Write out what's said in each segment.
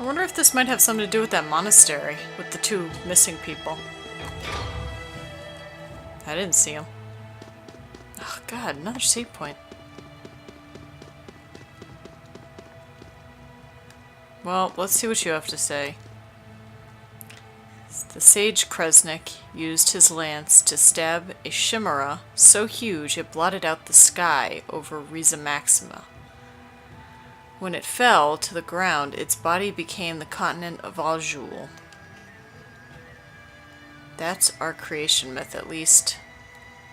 I wonder if this might have something to do with that monastery, with the two missing people. I didn't see them. Oh god, another save point. Well, let's see what you have to say. The sage Kresnik used his lance to stab a chimera so huge it blotted out the sky over Riza Maxima. When it fell to the ground, its body became the continent of Azul. That's our creation myth, at least.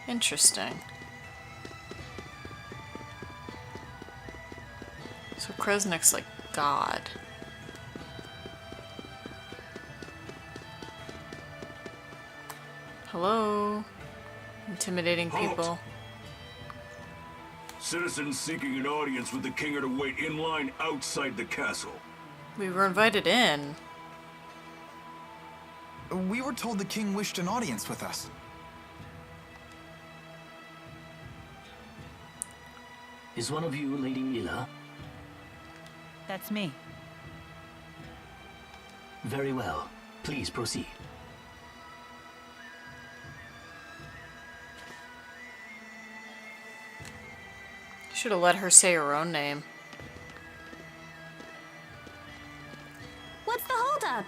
Interesting. So Kresnik's like God. Hello? Intimidating people. Citizens seeking an audience with the king are to wait in line outside the castle. We were invited in. We were told the king wished an audience with us. Is one of you Lady Mila? That's me. Very well. Please proceed. Should have let her say her own name. What's the holdup?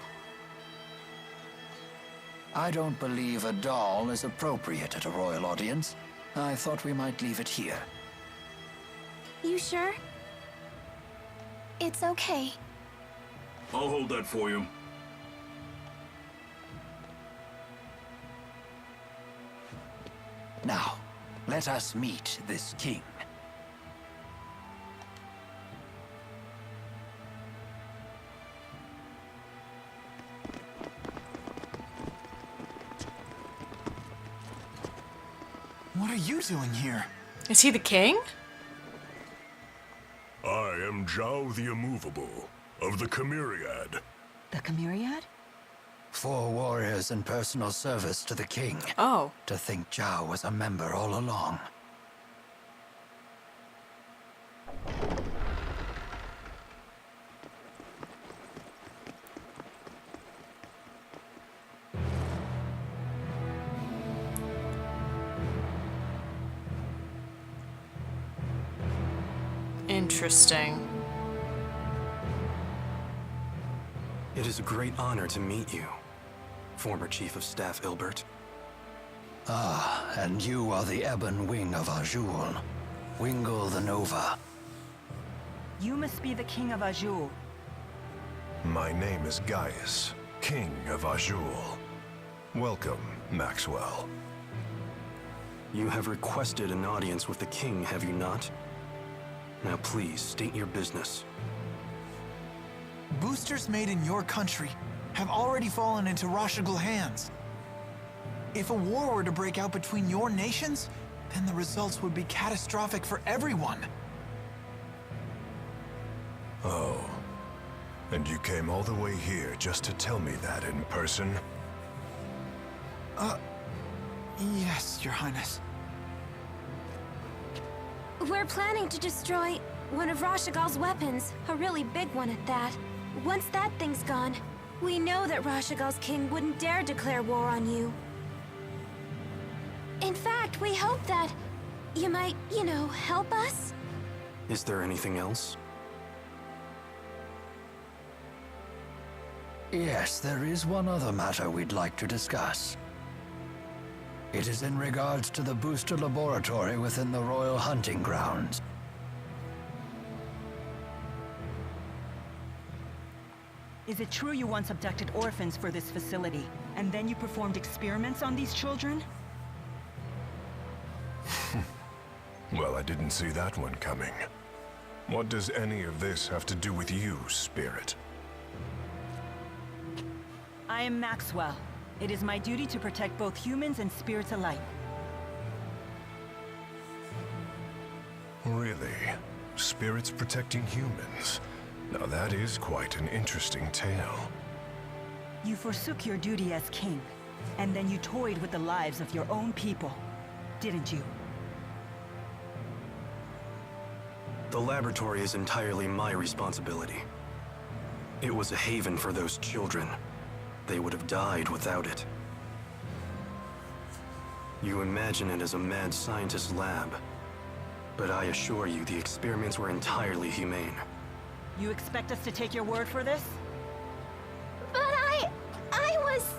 I don't believe a doll is appropriate at a royal audience. I thought we might leave it here. You sure? It's okay. I'll hold that for you. Now, let us meet this king. What are you doing here? Is he the king? I am Zhao the Immovable, of the Chimeriad. The Chimeriad? 4 warriors in personal service to the king. Oh. To think Zhao was a member all along. Interesting. It is a great honor to meet you, former Chief of Staff Ilbert. Ah, and you are the Ebon Wing of Azul. Wingle the Nova. You must be the King of Azul. My name is Gaius, King of Azul. Welcome, Maxwell. You have requested an audience with the king, have you not? Now please, state your business. Boosters made in your country have already fallen into Rashagal hands. If a war were to break out between your nations, then the results would be catastrophic for everyone. Oh. And you came all the way here just to tell me that in person? Yes, Your Highness. We're planning to destroy one of Rashagal's weapons, a really big one at that. Once that thing's gone, we know that Rashagal's king wouldn't dare declare war on you. In fact, we hope that you might, help us? Is there anything else? Yes, there is one other matter we'd like to discuss. It is in regards to the booster laboratory within the Royal Hunting Grounds. Is it true you once abducted orphans for this facility, and then you performed experiments on these children? Well, I didn't see that one coming. What does any of this have to do with you, Spirit? I am Maxwell. It is my duty to protect both humans and spirits alike. Really? Spirits protecting humans? Now that is quite an interesting tale. You forsook your duty as king, and then you toyed with the lives of your own people, didn't you? The laboratory is entirely my responsibility. It was a haven for those children. They would have died without it. You imagine it as a mad scientist's lab. But I assure you, the experiments were entirely humane. You expect us to take your word for this? But I was...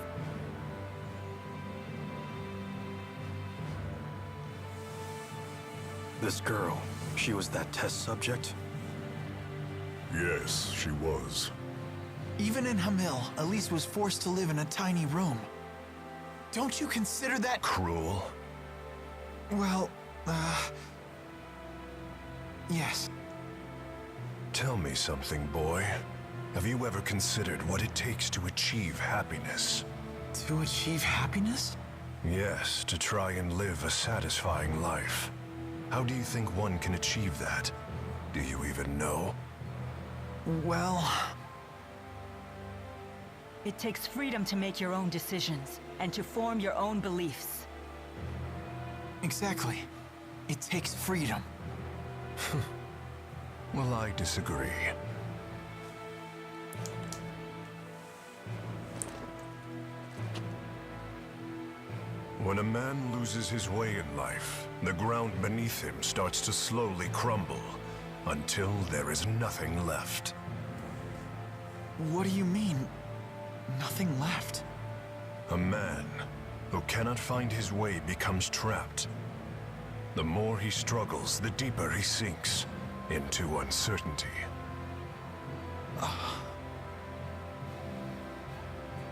This girl, she was that test subject? Yes, she was. Even in Hamil, Elise was forced to live in a tiny room. Don't you consider that... Cruel? Well, yes. Tell me something, boy. Have you ever considered what it takes to achieve happiness? To achieve happiness? Yes, to try and live a satisfying life. How do you think one can achieve that? Do you even know? Well... It takes freedom to make your own decisions, and to form your own beliefs. Exactly. It takes freedom. Well, I disagree. When a man loses his way in life, the ground beneath him starts to slowly crumble, until there is nothing left. What do you mean, nothing left? A man who cannot find his way becomes trapped. The more he struggles, the deeper he sinks into uncertainty.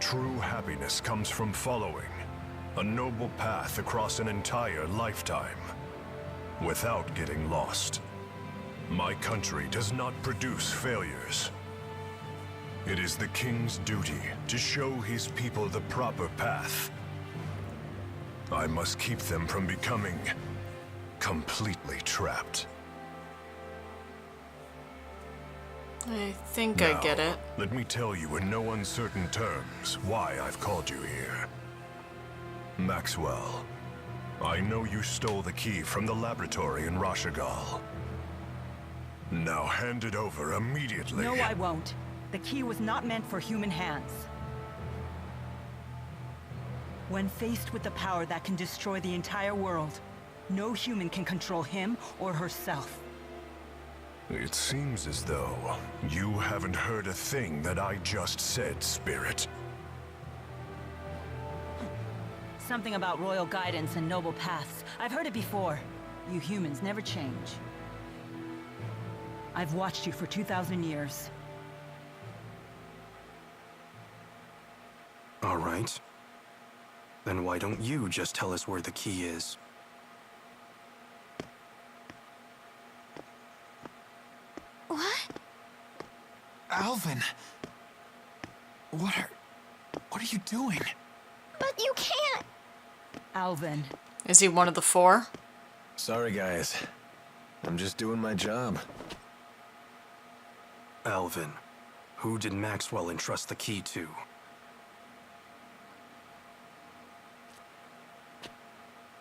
True happiness comes from following a noble path across an entire lifetime, without getting lost. My country does not produce failures. It is the king's duty to show his people the proper path. I must keep them from becoming completely trapped. I think I get it. Let me tell you in no uncertain terms why I've called you here. Maxwell, I know you stole the key from the laboratory in Rashagal. Now hand it over immediately. No, I won't. The key was not meant for human hands. When faced with the power that can destroy the entire world, no human can control him or herself. It seems as though you haven't heard a thing that I just said, Spirit. Something about royal guidance and noble paths. I've heard it before. You humans never change. I've watched you for 2,000 years. All right. Then why don't you just tell us where the key is? What? Alvin! What are you doing? But you can't! Alvin. Is he one of the four? Sorry, guys. I'm just doing my job. Alvin, who did Maxwell entrust the key to?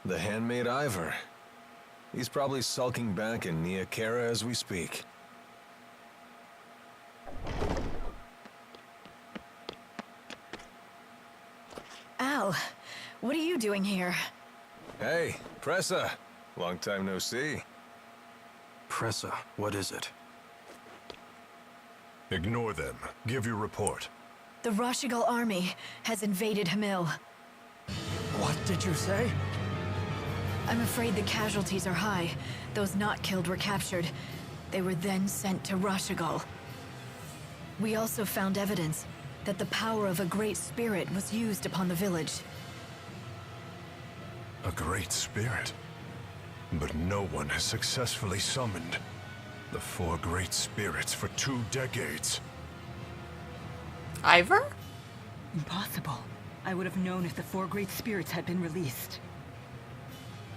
The handmaid Ivor. He's probably sulking back in Nia Kara as we speak. Al, what are you doing here? Hey, Pressa. Long time no see. Pressa, what is it? Ignore them. Give your report. The Rashigal army has invaded Hamil. What did you say? I'm afraid the casualties are high. Those not killed were captured. They were then sent to Rashigal. We also found evidence that the power of a great spirit was used upon the village. A great spirit. But no one has successfully summoned the 4 great spirits for 2 decades. Ivor? Impossible. I would have known if the 4 great spirits had been released.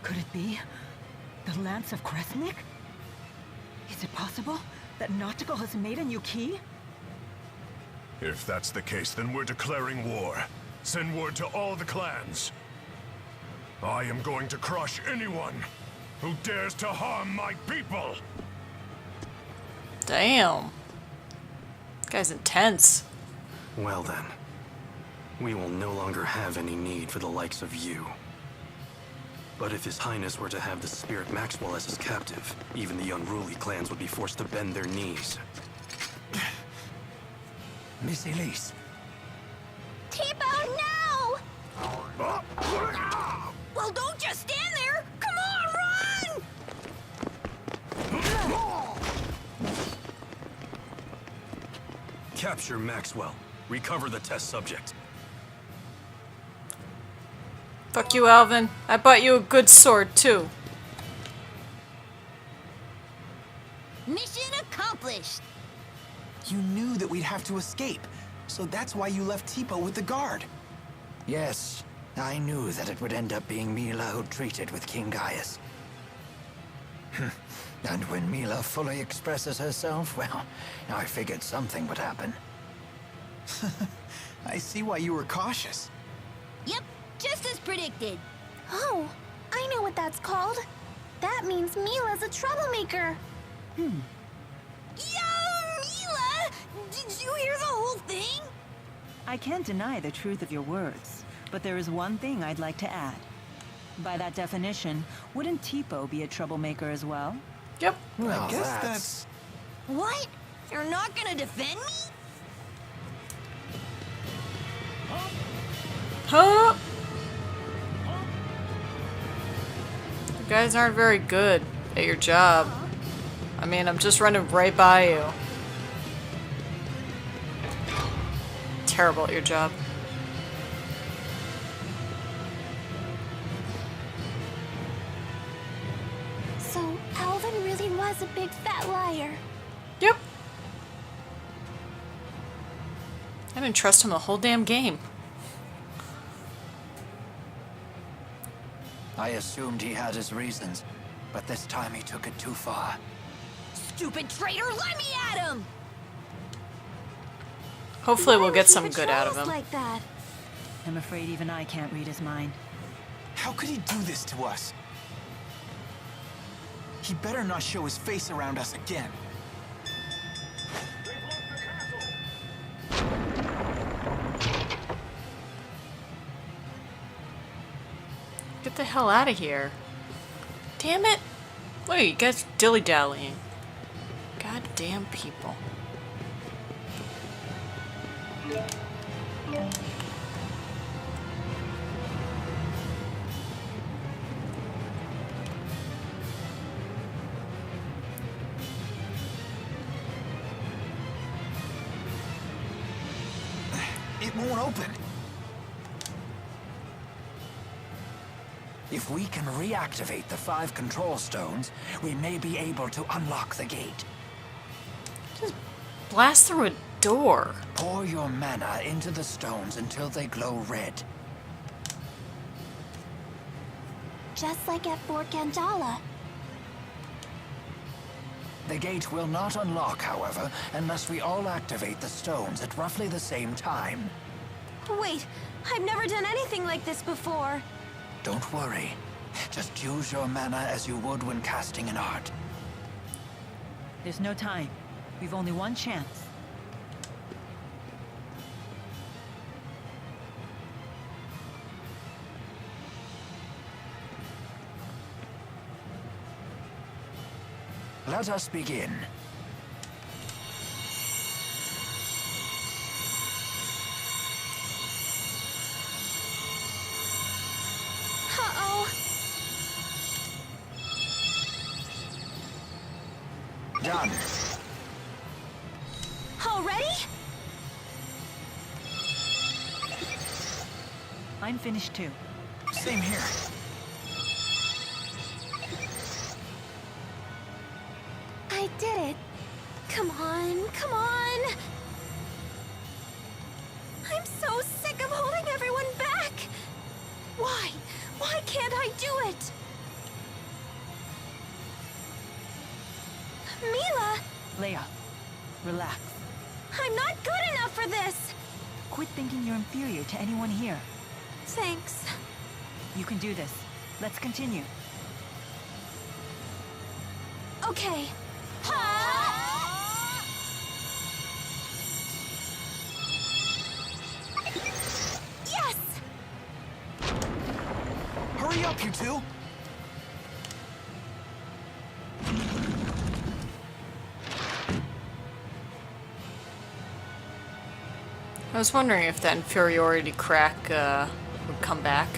Could it be the Lance of Kresnik? Is it possible that Nautical has made a new key? If that's the case, then we're declaring war. Send word to all the clans. I am going to crush anyone who dares to harm my people! Damn. Guy's intense. Well then, we will no longer have any need for the likes of you. But if His Highness were to have the Spirit Maxwell as his captive, even the unruly clans would be forced to bend their knees. Miss Elise. Tipo, no! Well, don't just stand there! Come on, run! Capture Maxwell. Recover the test subject. Fuck you, Alvin. I bought you a good sword, too. Mission accomplished! You knew that we'd have to escape, so that's why you left Tipo with the guard. Yes, I knew that it would end up being Mila who treated with King Gaius. And when Mila fully expresses herself, well, I figured something would happen. I see why you were cautious. Yep, just as predicted. Oh, I know what that's called. That means Mila's a troublemaker. Yo, Mila! Did you hear the whole thing? I can't deny the truth of your words, but there is one thing I'd like to add. By that definition, wouldn't Tipo be a troublemaker as well? Yep. Well, I guess that's... What? You're not gonna defend me? Huh? You guys aren't very good at your job. I mean, I'm just running right by you. Terrible at your job. So, Alvin really was a big fat liar. Yep. I didn't trust him the whole damn game. I assumed he had his reasons, but this time he took it too far. Stupid traitor, let me at him! Hopefully Why we'll get would he some good out of betray us him. like that? I'm afraid even I can't read his mind. How could he do this to us? He better not show his face around us again. Get the hell out of here. Damn it. Wait, you guys dilly-dallying. Goddamn people. It won't open. If we can reactivate the 5 control stones, we may be able to unlock the gate. Just blast through a door. Pour your mana into the stones until they glow red. Just like at Fort Gandala. The gate will not unlock, however, unless we all activate the stones at roughly the same time. Wait, I've never done anything like this before. Don't worry. Just use your mana as you would when casting an art. There's no time. We've only one chance. Let us begin. Uh-oh. Done. Already? I'm finished too. Same here. I did it. Come on, come on. I'm so sick of holding everyone back. Why? Why can't I do it? Mila, Leia, relax. I'm not good enough for this. Quit thinking you're inferior to anyone here. Thanks. You can do this. Let's continue. Okay. Hurry up, you two! I was wondering if that inferiority crack would come back.